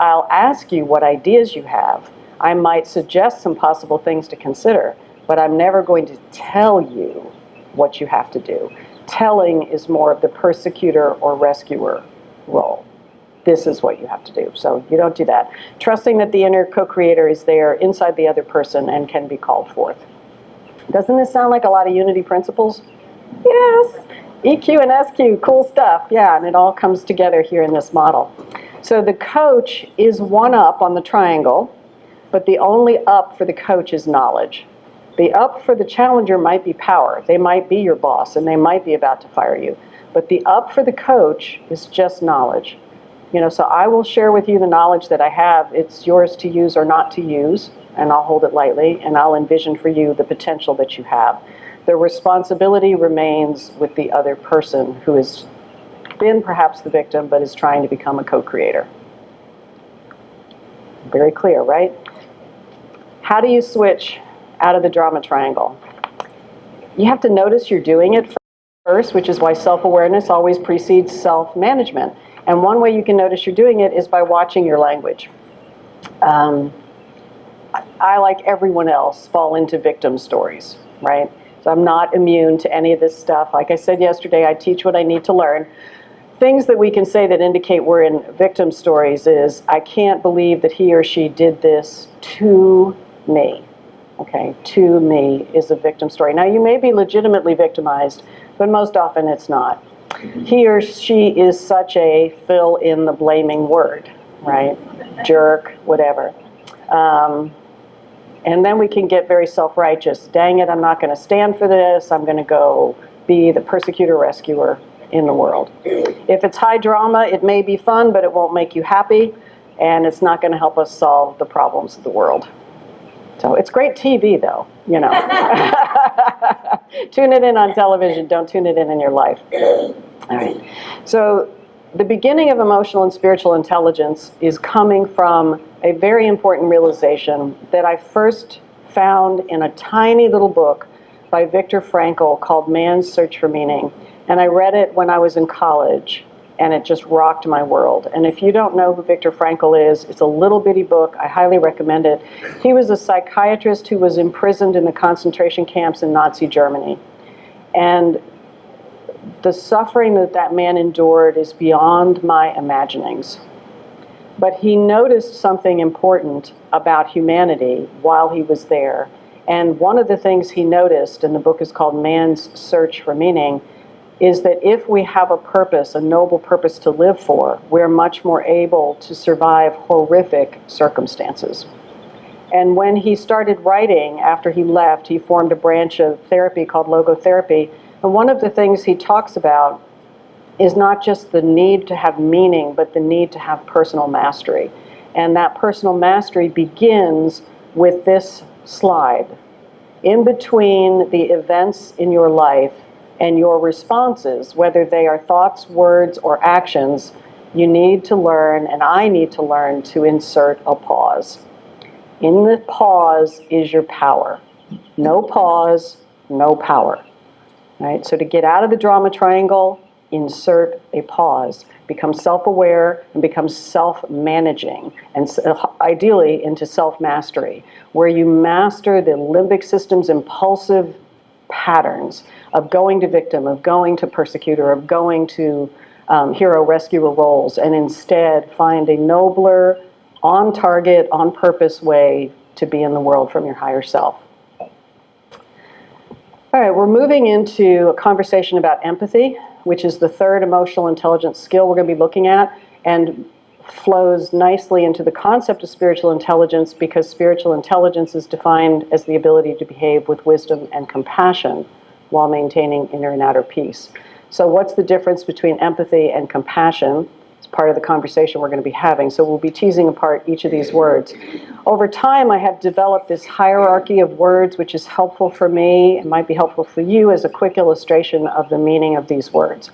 I'll ask you what ideas you have. I might suggest some possible things to consider, but I'm never going to tell you what you have to do. Telling is more of the persecutor or rescuer role. This is what you have to do. So you don't do that. Trusting that the inner co-creator is there inside the other person and can be called forth. Doesn't this sound like a lot of unity principles? Yes. EQ and SQ, cool stuff. Yeah, and it all comes together here in this model. So the coach is one up on the triangle, but the only up for the coach is knowledge. The up for the challenger might be power. They might be your boss, and they might be about to fire you. But the up for the coach is just knowledge. So I will share with you the knowledge that I have. It's yours to use or not to use, and I'll hold it lightly, and I'll envision for you the potential that you have. The responsibility remains with the other person who has been perhaps the victim, but is trying to become a co-creator. Very clear, right? How do you switch out of the drama triangle? You have to notice you're doing it first, which is why self-awareness always precedes self-management. And one way you can notice you're doing it is by watching your language. I, like everyone else, fall into victim stories, right? So I'm not immune to any of this stuff. Like I said yesterday, I teach what I need to learn. Things that we can say that indicate we're in victim stories is, I can't believe that he or she did this to me. Okay, to me is a victim story. Now, you may be legitimately victimized, but most often it's not. He or she is such a fill in the blaming word, right? Jerk, whatever. And then we can get very self-righteous. Dang it, I'm not going to stand for this. I'm going to go be the persecutor rescuer in the world. If it's high drama, it may be fun, but it won't make you happy, and it's not going to help us solve the problems of the world. So it's great TV, though, Tune it in on television. Don't tune it in your life. All right. So the beginning of emotional and spiritual intelligence is coming from a very important realization that I first found in a tiny little book by Viktor Frankl called Man's Search for Meaning. And I read it when I was in college, and it just rocked my world. And if you don't know who Viktor Frankl is, it's a little bitty book. I highly recommend it. He was a psychiatrist who was imprisoned in the concentration camps in Nazi Germany. And the suffering that that man endured is beyond my imaginings. But he noticed something important about humanity while he was there. And one of the things he noticed, and the book is called Man's Search for Meaning, is that if we have a purpose, a noble purpose to live for, we're much more able to survive horrific circumstances. And when he started writing, after he left, he formed a branch of therapy called logotherapy. And one of the things he talks about is not just the need to have meaning, but the need to have personal mastery. And that personal mastery begins with this slide. In between the events in your life and your responses, whether they are thoughts, words, or actions, you need to learn, and I need to learn, to insert a pause. In the pause is your power. No pause, no power. Right? So to get out of the drama triangle, insert a pause. Become self-aware and become self-managing, and ideally into self-mastery, where you master the limbic system's impulsive patterns of going to victim, of going to persecutor, of going to hero rescuer roles, and instead find a nobler, on target, on purpose way to be in the world from your higher self. All right, we're moving into a conversation about empathy, which is the third emotional intelligence skill we're going to be looking at, and flows nicely into the concept of spiritual intelligence, because spiritual intelligence is defined as the ability to behave with wisdom and compassion while maintaining inner and outer peace. So what's the difference between empathy and compassion? It's part of the conversation we're going to be having. So we'll be teasing apart each of these words. Over time, I have developed this hierarchy of words, which is helpful for me. It might be helpful for you as a quick illustration of the meaning of these words.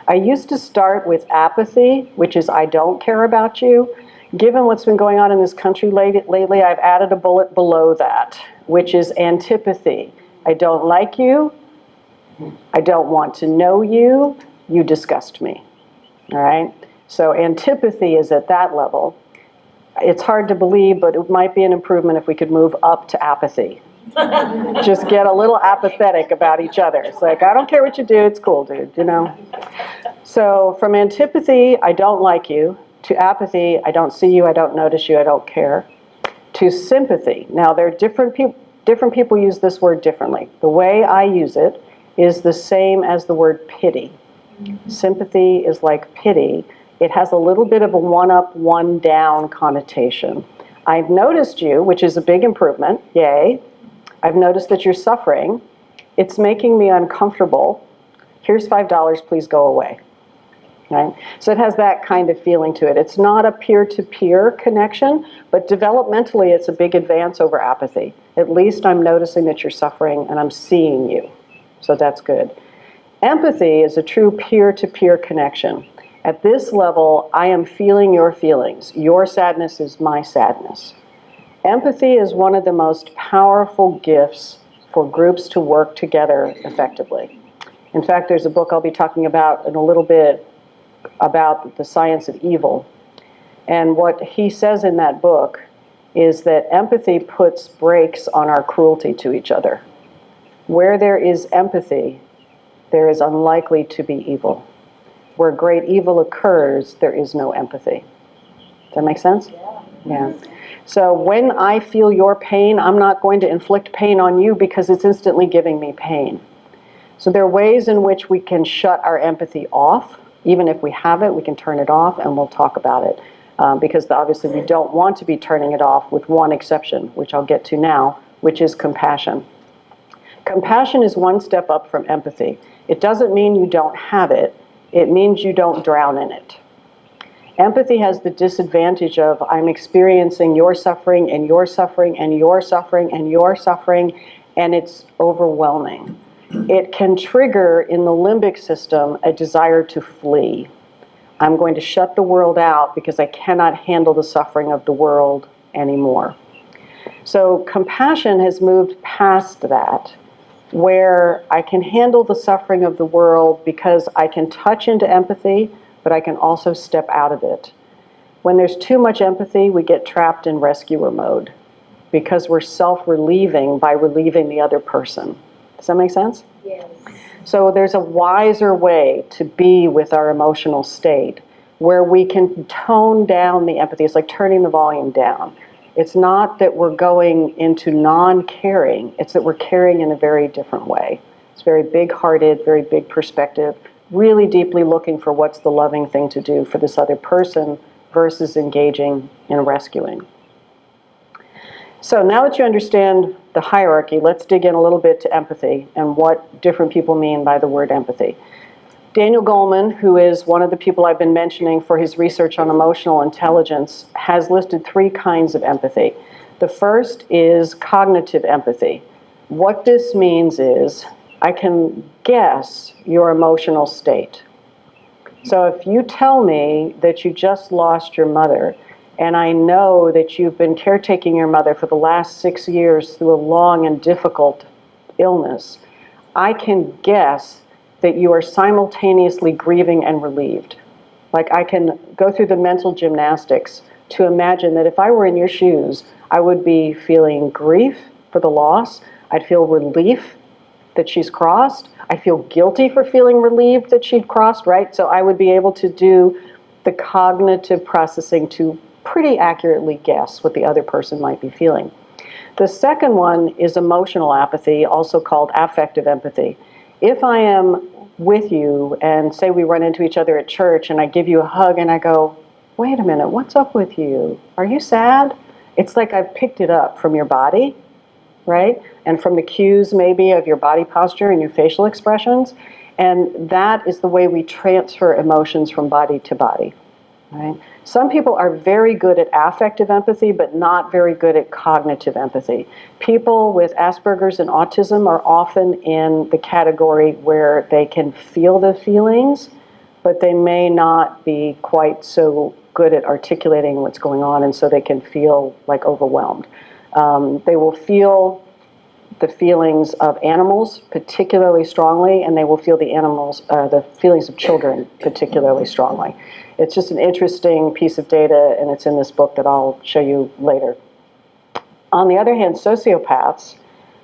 I used to start with apathy, which is I don't care about you. Given what's been going on in this country lately, I've added a bullet below that, which is antipathy. I don't like you. I don't want to know you. You disgust me. All right? So antipathy is at that level. It's hard to believe, but it might be an improvement if we could move up to apathy. Just get a little apathetic about each other. It's like, I don't care what you do, it's cool, dude, you know? So from antipathy, I don't like you, to apathy, I don't see you, I don't notice you, I don't care, to sympathy. Now, there are different people use this word differently. The way I use it is the same as the word pity. Sympathy is like pity. It has a little bit of a one-up, one-down connotation. I've noticed you, which is a big improvement, yay. I've noticed that you're suffering. It's making me uncomfortable. Here's $5, please go away. Right? So it has that kind of feeling to it. It's not a peer-to-peer connection, but developmentally it's a big advance over apathy. At least I'm noticing that you're suffering and I'm seeing you. So that's good. Empathy is a true peer-to-peer connection. At this level, I am feeling your feelings. Your sadness is my sadness. Empathy is one of the most powerful gifts for groups to work together effectively. In fact, there's a book I'll be talking about in a little bit about the science of evil. And what he says in that book is that empathy puts brakes on our cruelty to each other. Where there is empathy, there is unlikely to be evil. Where great evil occurs, there is no empathy. Does that make sense? Yeah. So when I feel your pain, I'm not going to inflict pain on you because it's instantly giving me pain. So there are ways in which we can shut our empathy off. Even if we have it, we can turn it off, and we'll talk about it. Because obviously we don't want to be turning it off, with one exception, which I'll get to now, which is compassion. Compassion is one step up from empathy. It doesn't mean you don't have it. It means you don't drown in it. Empathy has the disadvantage of I'm experiencing your suffering and your suffering and your suffering and your suffering, and it's overwhelming. It can trigger in the limbic system a desire to flee. I'm going to shut the world out because I cannot handle the suffering of the world anymore. So compassion has moved past that, where I can handle the suffering of the world because I can touch into empathy, but I can also step out of it. When there's too much empathy, we get trapped in rescuer mode because we're self-relieving by relieving the other person. Does that make sense? Yes. So there's a wiser way to be with our emotional state where we can tone down the empathy. It's like turning the volume down. It's not that we're going into non-caring, it's that we're caring in a very different way. It's very big-hearted, very big perspective, really deeply looking for what's the loving thing to do for this other person versus engaging in rescuing. So now that you understand the hierarchy, let's dig in a little bit to empathy and what different people mean by the word empathy. Daniel Goleman, who is one of the people I've been mentioning for his research on emotional intelligence, has listed 3 kinds of empathy. The first is cognitive empathy. What this means is I can guess your emotional state. So if you tell me that you just lost your mother, and I know that you've been caretaking your mother for the last 6 years through a long and difficult illness, I can guess that you are simultaneously grieving and relieved. Like I can go through the mental gymnastics to imagine that if I were in your shoes, I would be feeling grief for the loss. I'd feel relief that she's crossed. I feel guilty for feeling relieved that she'd crossed, right? So I would be able to do the cognitive processing to pretty accurately guess what the other person might be feeling. The second one is emotional apathy, also called affective empathy. If I am with you and say we run into each other at church and I give you a hug and I go, wait a minute, what's up with you? Are you sad? It's like I've picked it up from your body, right? And from the cues maybe of your body posture and your facial expressions. And that is the way we transfer emotions from body to body, right? Some people are very good at affective empathy, but not very good at cognitive empathy. People with Asperger's and autism are often in the category where they can feel the feelings, but they may not be quite so good at articulating what's going on, and so they can feel like overwhelmed. They will feel the feelings of animals particularly strongly, and they will feel the feelings of children particularly strongly. It's just an interesting piece of data, and it's in this book that I'll show you later. On the other hand, sociopaths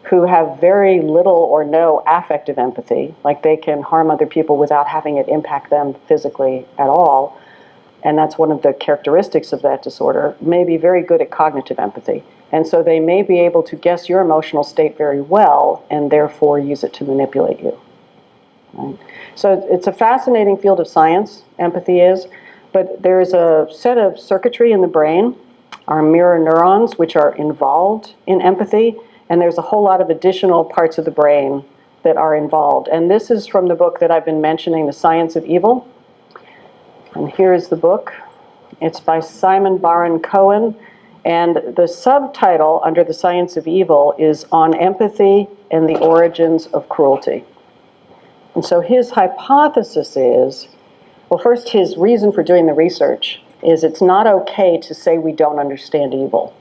who have very little or no affective empathy, like they can harm other people without having it impact them physically at all, and that's one of the characteristics of that disorder, may be very good at cognitive empathy. And so they may be able to guess your emotional state very well and therefore use it to manipulate you. Right? So it's a fascinating field of science, empathy is, but there's a set of circuitry in the brain, our mirror neurons, which are involved in empathy, and there's a whole lot of additional parts of the brain that are involved. And this is from the book that I've been mentioning, The Science of Evil. And here is the book. It's by Simon Baron-Cohen. And the subtitle under The Science of Evil is On Empathy and the Origins of Cruelty. And so his hypothesis is, well, first, his reason for doing the research is it's not okay to say we don't understand evil.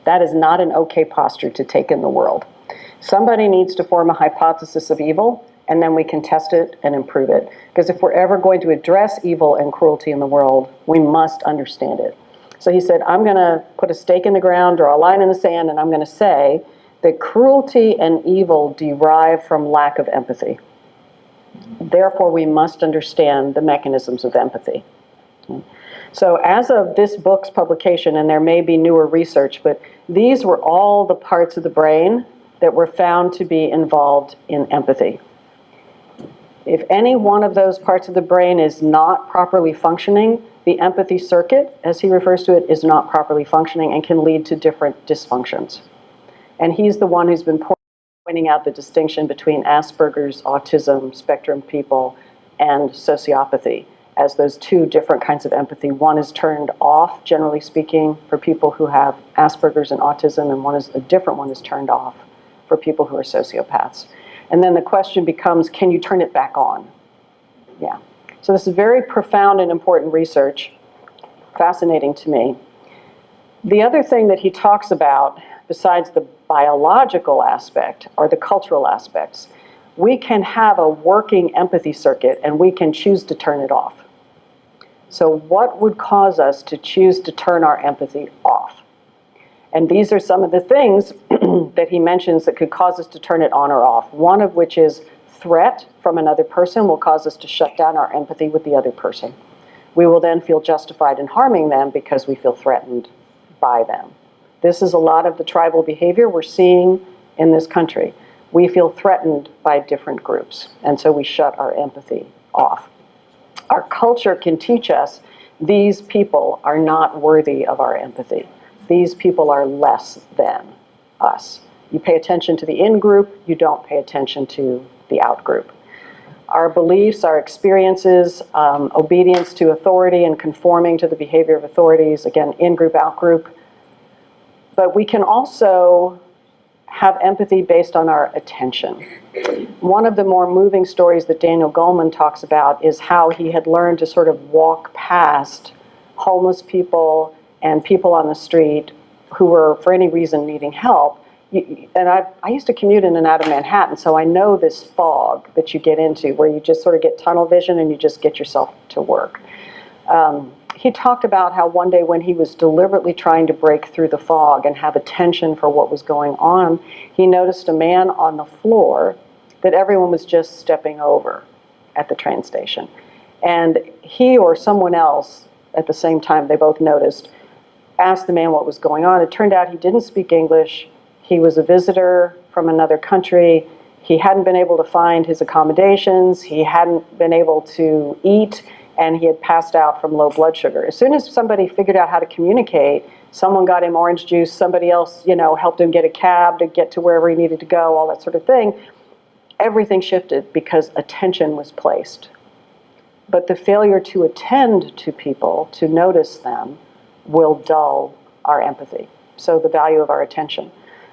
That is not an okay posture to take in the world. Somebody needs to form a hypothesis of evil, and then we can test it and improve it. Because if we're ever going to address evil and cruelty in the world, we must understand it. So he said, I'm going to put a stake in the ground, draw a line in the sand, and I'm going to say that cruelty and evil derive from lack of empathy. Therefore, we must understand the mechanisms of empathy. So as of this book's publication, and there may be newer research, but these were all the parts of the brain that were found to be involved in empathy. If any one of those parts of the brain is not properly functioning, the empathy circuit, as he refers to it, is not properly functioning and can lead to different dysfunctions. And he's the one who's been pointing out the distinction between Asperger's, autism, spectrum people, and sociopathy as those 2 different kinds of empathy. One is turned off, generally speaking, for people who have Asperger's and autism, and a different one is turned off for people who are sociopaths. And then the question becomes, can you turn it back on? Yeah. So this is very profound and important research, fascinating to me. The other thing that he talks about, besides the biological aspect, are the cultural aspects. We can have a working empathy circuit, and we can choose to turn it off. So what would cause us to choose to turn our empathy off? And these are some of the things that he mentions that could cause us to turn it on or off. One of which is threat from another person will cause us to shut down our empathy with the other person. We will then feel justified in harming them because we feel threatened by them. This is a lot of the tribal behavior we're seeing in this country. We feel threatened by different groups, and so we shut our empathy off. Our culture can teach us these people are not worthy of our empathy. These people are less than us. You pay attention to the in-group, you don't pay attention to the out-group. our beliefs, our experiences, obedience to authority and conforming to the behavior of authorities, again, in-group, out-group. But we can also have empathy based on our attention. One of the more moving stories that Daniel Goleman talks about is how he had learned to sort of walk past homeless people and people on the street who were, for any reason, needing help. And I used to commute in and out of Manhattan, so I know this fog that you get into where you just sort of get tunnel vision and you just get yourself to work. He talked about how one day when he was deliberately trying to break through the fog and have attention for what was going on, he noticed a man on the floor that everyone was just stepping over at the train station. And he or someone else, at the same time they both noticed, asked the man what was going on. It turned out he didn't speak English. He was a visitor from another country. He hadn't been able to find his accommodations. He hadn't been able to eat, and he had passed out from low blood sugar. As soon as somebody figured out how to communicate, someone got him orange juice, somebody else, helped him get a cab to get to wherever he needed to go, all that sort of thing. Everything shifted because attention was placed. But the failure to attend to people, to notice them, will dull our empathy. So the value of our attention.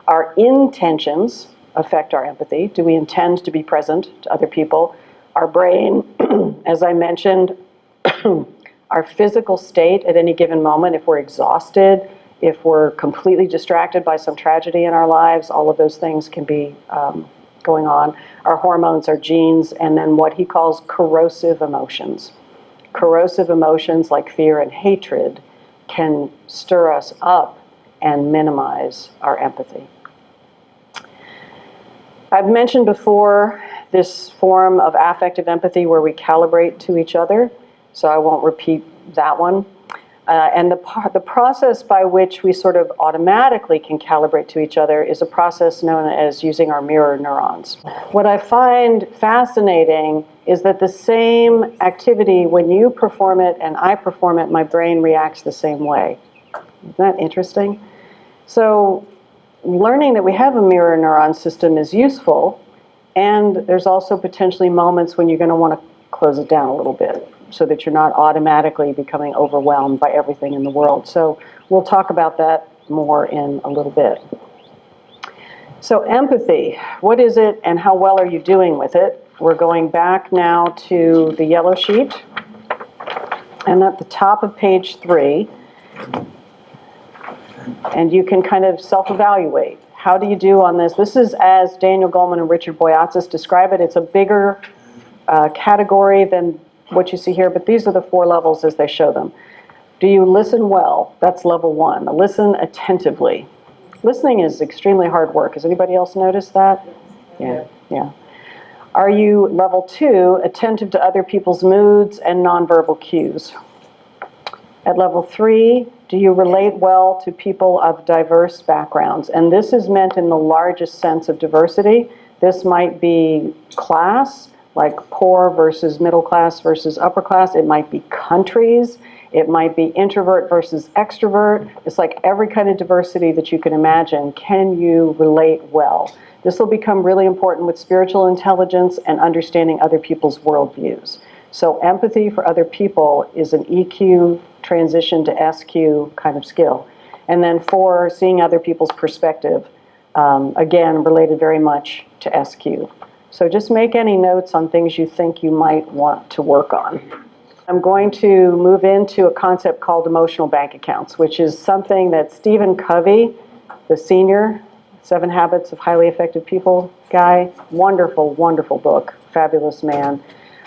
Our intentions affect our empathy. Do we intend to be present to other people? Our brain, as I mentioned, our physical state at any given moment, if we're exhausted, if we're completely distracted by some tragedy in our lives, all of those things can be going on. Our hormones, our genes, and then what he calls corrosive emotions. Corrosive emotions like fear and hatred can stir us up and minimize our empathy. I've mentioned before this form of affective empathy where we calibrate to each other, so I won't repeat that one. And the process by which we sort of automatically can calibrate to each other is a process known as using our mirror neurons. What I find fascinating is that the same activity, when you perform it and I perform it, my brain reacts the same way. Isn't that interesting? So learning that we have a mirror neuron system is useful, and there's also potentially moments when you're going to want to close it down a little bit so that you're not automatically becoming overwhelmed by everything in the world. So we'll talk about that more in a little bit. So empathy, what is it and how well are you doing with it? We're going back now to the yellow sheet, and at the top of page 3, and you can kind of self-evaluate. How do you do on this? This is as Daniel Goleman and Richard Boyatzis describe it. It's a bigger category than what you see here, but these are the 4 levels as they show them. Do you listen well? That's level 1. Listen attentively. Listening is extremely hard work. Has anybody else noticed that? Yeah. Are you, level 2, attentive to other people's moods and nonverbal cues? At level 3, do you relate well to people of diverse backgrounds? And this is meant in the largest sense of diversity. This might be class, like poor versus middle class versus upper class. It might be countries. It might be introvert versus extrovert. It's like every kind of diversity that you can imagine. Can you relate well? This will become really important with spiritual intelligence and understanding other people's worldviews. So empathy for other people is an EQ transition to SQ kind of skill. And then 4, seeing other people's perspective, again, related very much to SQ. So just make any notes on things you think you might want to work on. I'm going to move into a concept called emotional bank accounts, which is something that Stephen Covey, the senior 7 Habits of Highly Effective People guy, wonderful, wonderful book, fabulous man,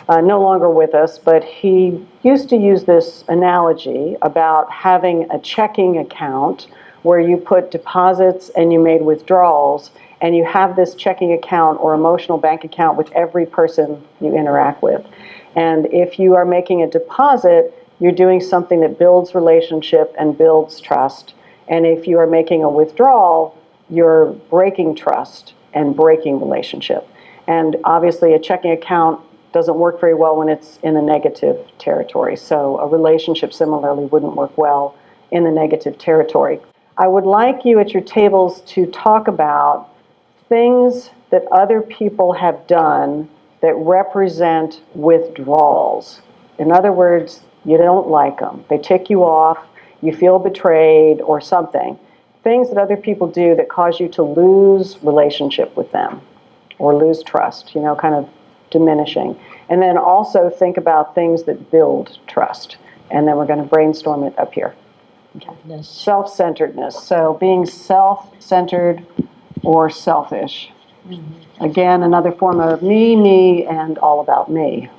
no longer with us, but he used to use this analogy about having a checking account where you put deposits and you made withdrawals, and you have this checking account or emotional bank account with every person you interact with. And if you are making a deposit, you're doing something that builds relationship and builds trust. And if you are making a withdrawal, you're breaking trust and breaking relationship. And obviously a checking account doesn't work very well when it's in the negative territory. So a relationship similarly wouldn't work well in the negative territory. I would like you at your tables to talk about things that other people have done that represent withdrawals. In other words, you don't like them. They tick you off, you feel betrayed or something. Things that other people do that cause you to lose relationship with them or lose trust, kind of diminishing. And then also think about things that build trust. And then we're going to brainstorm it up here. Okay. Self-centeredness. So being self-centered or selfish. Mm-hmm. Again, another form of me, and all about me.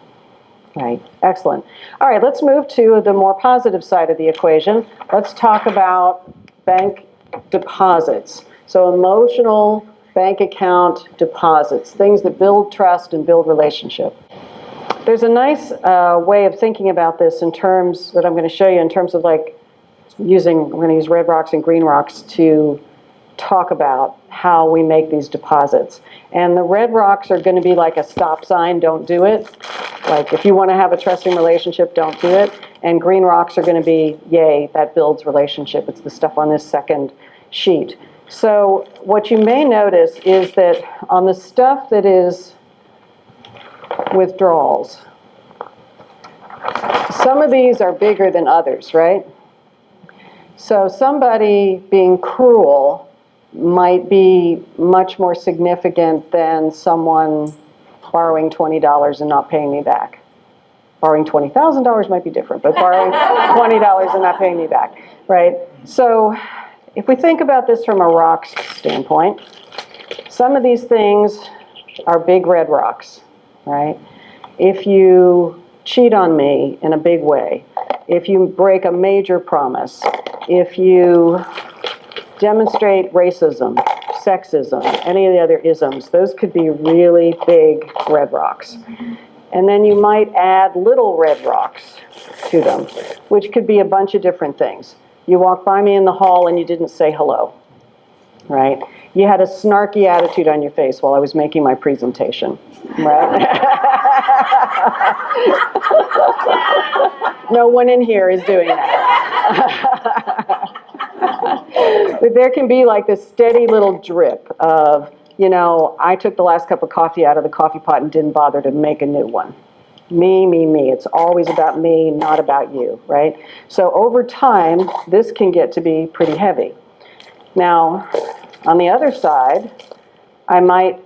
Right. Excellent. All right, let's move to the more positive side of the equation. Let's talk about bank deposits. So emotional bank account deposits, things that build trust and build relationship. There's a nice way of thinking about this in terms that I'm going to show you in terms of like we're going to use red rocks and green rocks to talk about how we make these deposits. And the red rocks are going to be like a stop sign, don't do it. Like if you want to have a trusting relationship, don't do it. And green rocks are going to be, yay, that builds relationship. It's the stuff on this second sheet. So what you may notice is that on the stuff that is withdrawals, some of these are bigger than others, right? So somebody being cruel might be much more significant than someone borrowing $20 and not paying me back. Borrowing $20,000 might be different, but borrowing $20 and not paying me back, right? So if we think about this from a rocks standpoint, some of these things are big red rocks, right? If you cheat on me in a big way, if you break a major promise, if you demonstrate racism, sexism, any of the other isms, those could be really big red rocks. And then you might add little red rocks to them, which could be a bunch of different things. You walked by me in the hall and you didn't say hello, right? You had a snarky attitude on your face while I was making my presentation, right? No one in here is doing that. But there can be like this steady little drip of, I took the last cup of coffee out of the coffee pot and didn't bother to make a new one. Me, me, me. It's always about me, not about you, right? So over time, this can get to be pretty heavy. Now, on the other side, I might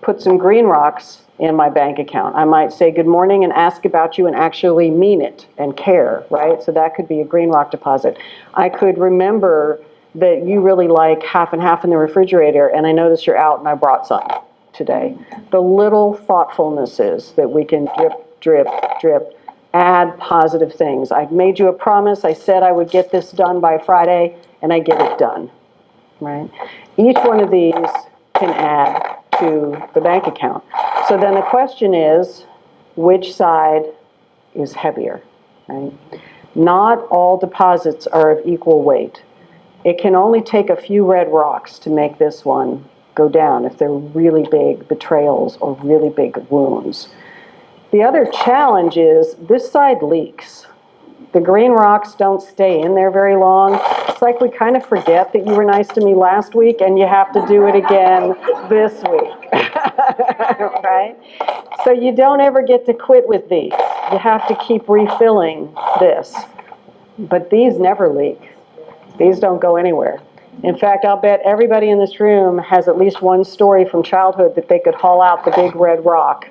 put some green rocks in my bank account. I might say good morning and ask about you and actually mean it and care, right? So that could be a green rock deposit. I could remember that you really like half and half in the refrigerator, and I notice you're out and I brought some today. The little thoughtfulnesses that we can drip, drip, drip, add positive things. I made you a promise. I said I would get this done by Friday, and I get it done, right? Each one of these can add to the bank account. So then the question is, which side is heavier, right? Not all deposits are of equal weight. It can only take a few red rocks to make this one go down if they're really big betrayals or really big wounds. The other challenge is this side leaks. The green rocks don't stay in there very long. It's like we kind of forget that you were nice to me last week and you have to do it again this week, right? So you don't ever get to quit with these. You have to keep refilling this. But these never leak. These don't go anywhere. In fact, I'll bet everybody in this room has at least one story from childhood that they could haul out the big red rock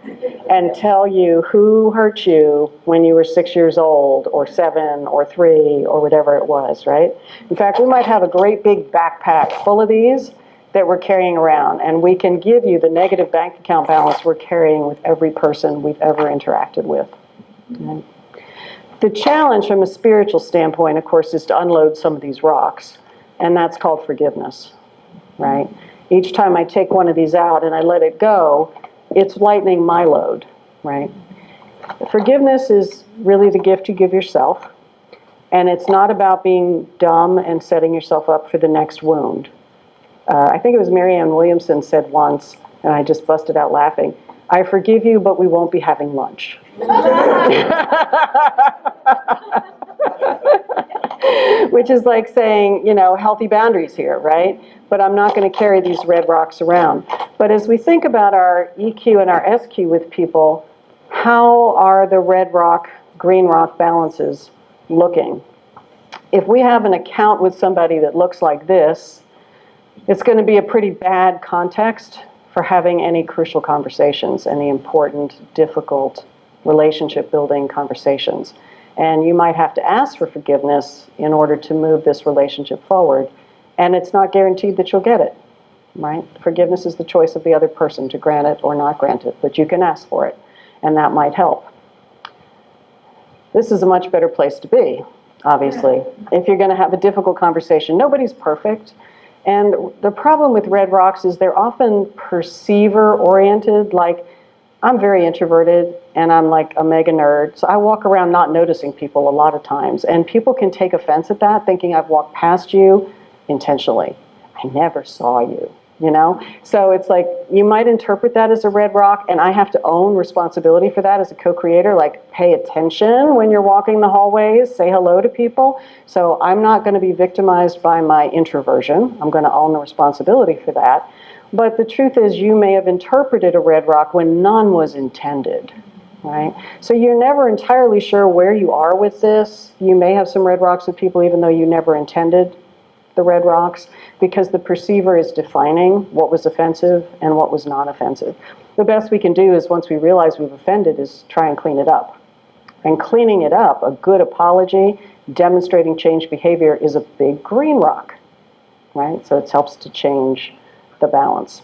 and tell you who hurt you when you were 6 years old or 7 or 3 or whatever it was, right? In fact, we might have a great big backpack full of these that we're carrying around, and we can give you the negative bank account balance we're carrying with every person we've ever interacted with. Right? The challenge from a spiritual standpoint, of course, is to unload some of these rocks. And that's called forgiveness, right? Each time I take one of these out and I let it go, it's lightening my load, right? Forgiveness is really the gift you give yourself. And it's not about being dumb and setting yourself up for the next wound. I think it was Marianne Williamson said once, and I just busted out laughing, I forgive you, but we won't be having lunch. which is like saying, healthy boundaries here, right? But I'm not going to carry these red rocks around. But as we think about our EQ and our SQ with people, how are the red rock, green rock balances looking? If we have an account with somebody that looks like this, it's going to be a pretty bad context for having any crucial conversations, any important, difficult relationship building conversations. And you might have to ask for forgiveness in order to move this relationship forward. And it's not guaranteed that you'll get it, right? Forgiveness is the choice of the other person to grant it or not grant it, but you can ask for it, and that might help. This is a much better place to be, obviously, if you're going to have a difficult conversation. Nobody's perfect. And the problem with red rocks is they're often perceiver-oriented, like, I'm very introverted, and I'm like a mega nerd, so I walk around not noticing people a lot of times, and people can take offense at that, thinking I've walked past you intentionally. I never saw you, So it's like, you might interpret that as a red rock, and I have to own responsibility for that as a co-creator, like, pay attention when you're walking the hallways, say hello to people. So I'm not going to be victimized by my introversion. I'm going to own the responsibility for that. But the truth is, you may have interpreted a red rock when none was intended, right? So you're never entirely sure where you are with this. You may have some red rocks with people even though you never intended the red rocks, because the perceiver is defining what was offensive and what was non-offensive. The best we can do is, once we realize we've offended, is try and clean it up. And cleaning it up, a good apology, demonstrating changed behavior, is a big green rock, right? So it helps to change the balance.